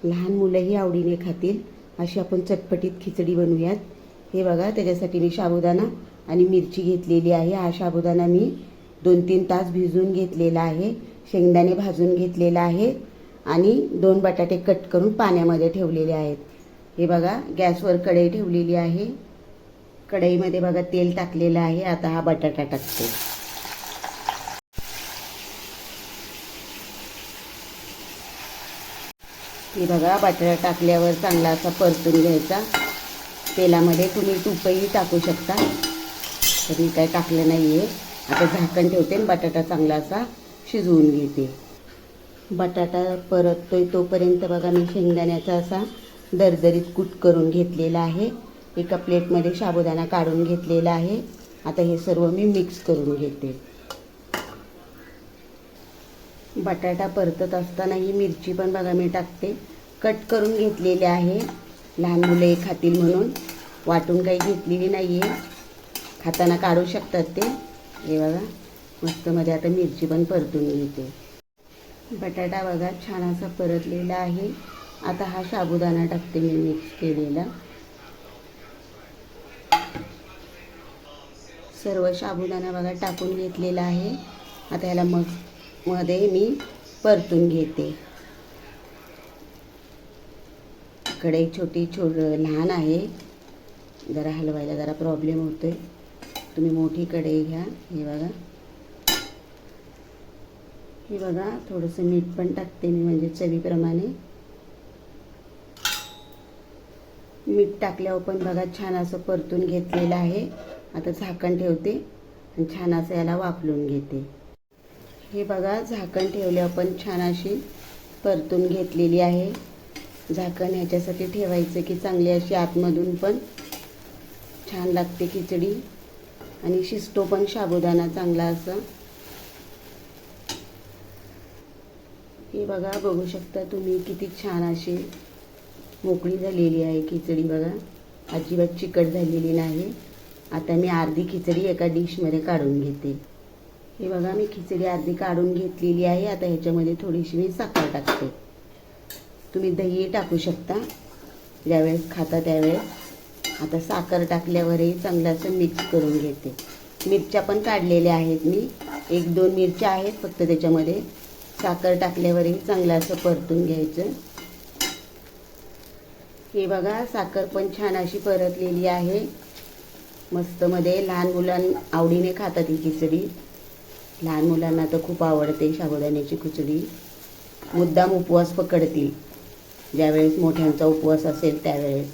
लहान मुलंही आवडीने खातील अशी आपण चटपटीत खिचडी बनवूयात। हे बघा, त्याच्यासाठी मी साबुदाणा आणि मिरची घेतलेली आहे। हा साबुदाणा मी 2-3 तास भिजवून घेतलेला आहे। शेंगदाणे भाजून घेतलेला आहे आणि 2 बटाटे कट करून पाण्यामध्ये ठेवलेले आहेत। हे बघा, गॅसवर कढई ठेवलेली आहे। कढईमध्ये बघा तेल टाकलेलं आहे। आता हा बटाटा टाकते। हे बघा, बटाटा टाकल्यावर चांगला असा परतून घ्यायचा। तेलामध्ये तुम्ही तूपही टाकू शकता, तर मी काय टाकलं नाही आहे। आता झाकण ठेवते आणि बटाटा चांगला असा शिजवून घेते। बटाटा परततोय तोपर्यंत बघा मी शेंगदाण्याचा असा दरदरीत कूट करून घेतलेला आहे। एका प्लेटमध्ये साबुदाणा काढून घेतलेला आहे। आता हे सर्व मी मिक्स करून घेते। बटाटा परतत असताना ही मिरची पण बघा मी टाकते। कट करून घेतलेली आहे, लहान मुले खातील म्हणून। वाटून काही घेतलेली नाही आहे, खाताना काढू शकतात ते। हे बघा, मस्त मध्ये आता मिरची पण परतून घेते। बटाटा बघा छान असा परतलेला आहे। आता हा साबुदाणा टाकते मी मिक्स केलेला। सर्व साबुदाणा बघा टाकून घेतलेला आहे। आता याला मध्ये मी परतून घेते। कढई लहान आहे, जरा हलवायला जरा प्रॉब्लेम होतोय। तुम्ही मोठी कढई घ्या। हे बघा थोडंसं मीठ पण टाकते मी, म्हणजे चवीप्रमाणे। मीठ टाकल्यावर पण बघा छान असं परतून घेतलेलं आहे। आता झाकण ठेवते आणि छान असं याला वाफलून घेते। हे बघा, झाकण ठेवल्यावर पण छान अशी परतून घेतलेली आहे। झाकण ह्याच्यासाठी ठेवायचं की चांगली अशी आतमधून पण छान लागते खिचडी आणि शिजतो पण साबुदाणा चांगला असं। हे बघा, बघू शकता तुम्ही किती छान अशी मोकळी झालेली आहे खिचडी। बघा, अजिबात चिकट झालेली नाही। आता मी अर्धी खिचडी एका डिशमध्ये काढून घेते। हे बघा, मी खिचडी अर्धी काढून घेतलेली आहे। आता ह्याच्यामध्ये थोडीशी मी साखर टाकते। तुम्ही दही टाकू शकता ज्यावेळेस खाता त्यावेळेस। आता साखर टाकल्यावरही चांगलं असं मिक्स करून घेते। मिरच्या पण काढलेल्या आहेत मी, 1-2 मिरच्या आहेत फक्त त्याच्यामध्ये। साखर टाकल्यावरही चांगलं असं परतून घ्यायचं। हे बघा, साखर पण छान अशी परतलेली आहे मस्त मध्ये। लहान मुलांना आवडीने खातात ही खिचडी। लहान मुलांना तर खूप आवडते साबुदाण्याची खिचडी। मुद्दाम उपवास पकडतील ज्यावेळेस मोठ्यांचा उपवास असेल त्यावेळेस।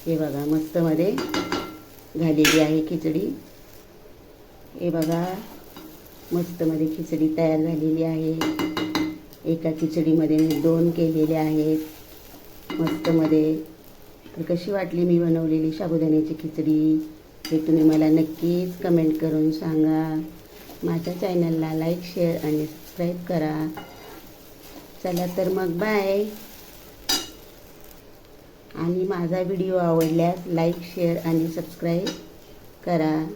हे बघा, मस्त मध्ये झालेली आहे खिचडी। हे बघा, मस्त मध्ये खिचडी तयार झालेली आहे। एका खिचडीमध्ये मी 2 केलेले आहेत मस्त मध्ये। तर कशी वाटली मी बनवलेली साबुदाण्याची खिचडी हे तुम्ही मला नक्कीच कमेंट करून सांगा। माझ्या चॅनलला लाईक, शेअर आणि सबस्क्राईब करा। चला तर मग बाय। आणि माझा व्हिडिओ आवडल्यास लाईक, शेअर आणि सबस्क्राईब करा।